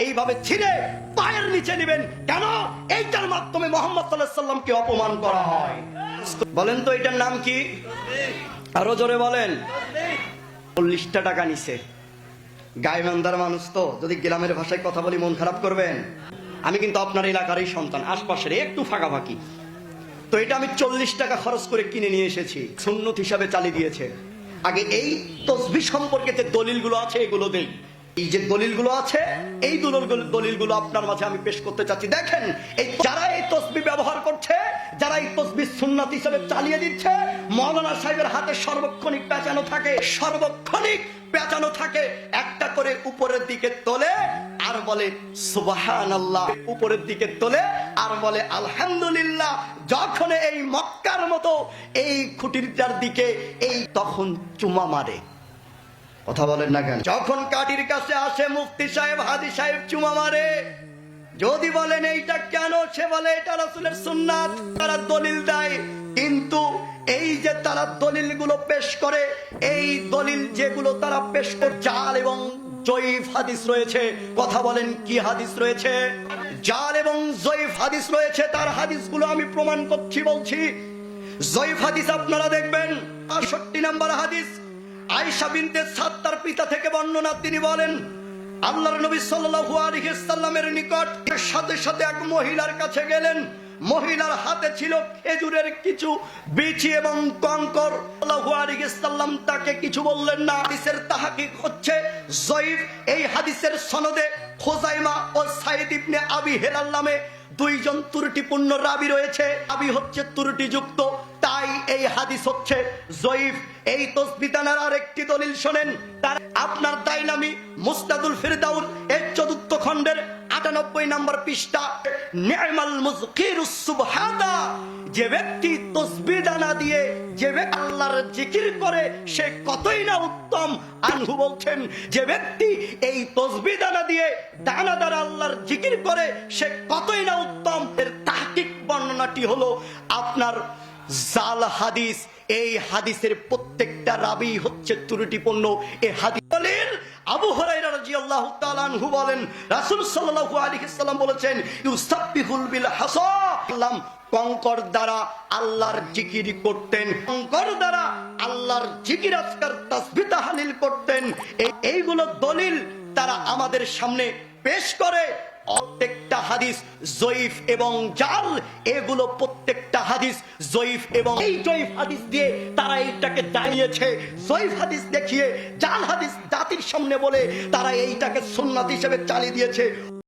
এইভাবে ছিঁড়ে পায়ের নিচে নেবেন। কেন? এইটার মাধ্যমে মুহাম্মদ সাল্লাল্লাহু আলাইহি ওয়াসাল্লামকে অপমান করা হয়। বলেন তো এটার নাম কি? আরো জোরে বলেন। 40টা টাকা নিছে। গাইবান্ধার মানুষ তো, যদি গ্রামের ভাষায় কথা বলি মন খারাপ করবেন। আমি কিন্তু আপনার এলাকারই সন্তান, আশপাশের একটু ফাঁকাফাঁকি। তো এটা আমি 40 টাকা খরচ করে কিনে নিয়ে এসেছি, সুন্নত হিসাবে চালিয়ে দিয়েছে। আগে এই তসবিহ সম্পর্কে যে দলিলগুলো আছে এগুলো দেই। এই যে দলিলগুলো আছে এই দলিলগুলো আপনার মাঝে আমি পেশ করতে চাচ্ছি। দেখেন, এই যারা এই তসবিহ ব্যবহার করছে, যারা এই তসবিহ সুন্নাত হিসাবে চালিয়ে দিচ্ছে, মাওলানা সাহেবের হাতে সর্বক্ষণিক পেঁচানো থাকে, সর্বক্ষণিক পেঁচানো থাকে। একটা করে উপরের দিকে তোলে আর বলে সুবহানাল্লাহ, উপরের দিকে তোলে আর বলে আলহামদুলিল্লাহ। যখন এই মক্কার মতো এই খুঁটিটার দিকে এই তখন চুমা মারে। কথা বলেন না কেন? যখন কাঠির কাছে আসে মুফতি সাহেব, হাজী সাহেব চুমা মারে। যদি বলেন এইটা কেন, সে বলে এটা রাসূলের সুন্নাত, তারা দলিল দেয়। কিন্তু এই যে তারা দলিলগুলো পেশ করে, এই দলিল যেগুলো তারা পেশ করে জাল এবং জয়ীফ হাদিস রয়েছে। কথা বলেন কি হাদিস রয়েছে? জাল এবং জয়ীফ হাদিস রয়েছে। তার হাদিসগুলো আমি প্রমাণ করছি, বলছি। জয়ীফ হাদিস আপনারা দেখবেন ৬৮ নম্বর হাদিস। আয়েশা বিনতে সাদ তার পিতা থেকে বর্ণনা, তিনি বলেন আল্লাহর নবী সাল্লাল্লাহু আলাইহি ওয়াসাল্লামের নিকট সাথে সাথে এক মহিলার কাছে গেলেন। মহিলার হাতে ছিল খেজুরের কিছু বিচি এবং কঙ্কর। সাল্লাল্লাহু আলাইহি ওয়াসাল্লাম তাকে কিছু বললেন না। হাদিসের তাহকিক হচ্ছে জয়ীফ। এই হাদিসের সনদে খুজাইমা ও সাইদ ইবনে আবি হেলাল নামে দুইজন ত্রুটিপূর্ণ রাবী রয়েছে। রাবী হচ্ছে ত্রুটিযুক্ত, তাই এই হাদিস হচ্ছে জয়ীফ। এই তসবিহ দানার আরেকটি দলিল শোনেন। তার আপনার দাইলামি মুসনাদুল ফিরদাউস এর ৪র্থ খণ্ডের ৯৮ নম্বর পৃষ্ঠা, নি'মাল মুযকিরুস সুবহানা, যে ব্যক্তি তসবিহ দানা দিয়ে যে ব্যক্তি আল্লাহর জিকির করে সে কতই না উত্তম। আনহু বলছেন, যে ব্যক্তি এই তসবিহ দানা দিয়ে দানা দ্বারা আল্লাহর জিকির করে সে কতই না উত্তম। এর তাহকিক বর্ণনাটি হলো আপনার জাল হাদিস। এই হাদিসের প্রত্যেকটা রাবী হচ্ছে ত্রুটিপূর্ণ। এই হাদিস বলেন আবু হুরায়রা রাদিয়াল্লাহু তাআলা আনহু বলেন রাসূল সাল্লাল্লাহু আলাইহি ওয়াসাল্লাম বলেছেন ইউসাব্বিহুল বিল হাসা, কঙ্কর দ্বারা আল্লাহর জিকির করতেন, কঙ্কর দ্বারা আল্লাহর জিকির আজকার তাসবিহ তাহলিল করতেন। এইগুলো দলিল তারা আমাদের সামনে পেশ করে। প্রত্যেকটা হাদিস জয়ীফ এবং জাল, এগুলো প্রত্যেকটা হাদিস জয়ীফ। এবং এই জয়ীফ হাদিস দিয়ে তারা এইটাকে দাঁড়িয়েছে, জয়ীফ হাদিস দেখিয়ে জাল হাদিস জাতির সামনে বলে তারা এইটাকে সুন্নাত হিসেবে চালিয়ে দিয়েছে।